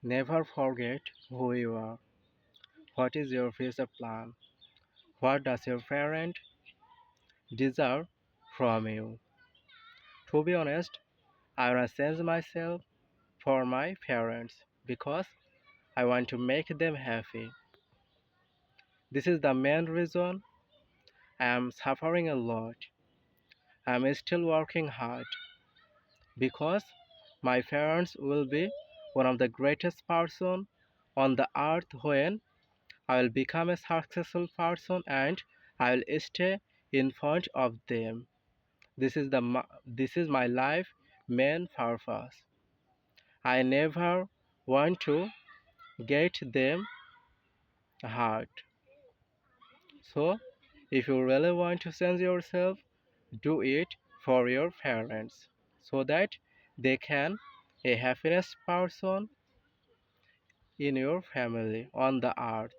Never forget who you are. What is your future plan? What does your parent deserve from you? To be honest, I wanna change myself for my parents because I want to make them happy. This is the main reason I am suffering a lot. I am still working hard because my parents will be one of the greatest person on the earth when I will become a successful person and I will stay in front of them. This is my life main purpose. I never want to get them hurt. So, if you really want to change yourself, do it for your parents so that they can a happiness person in your family on the earth.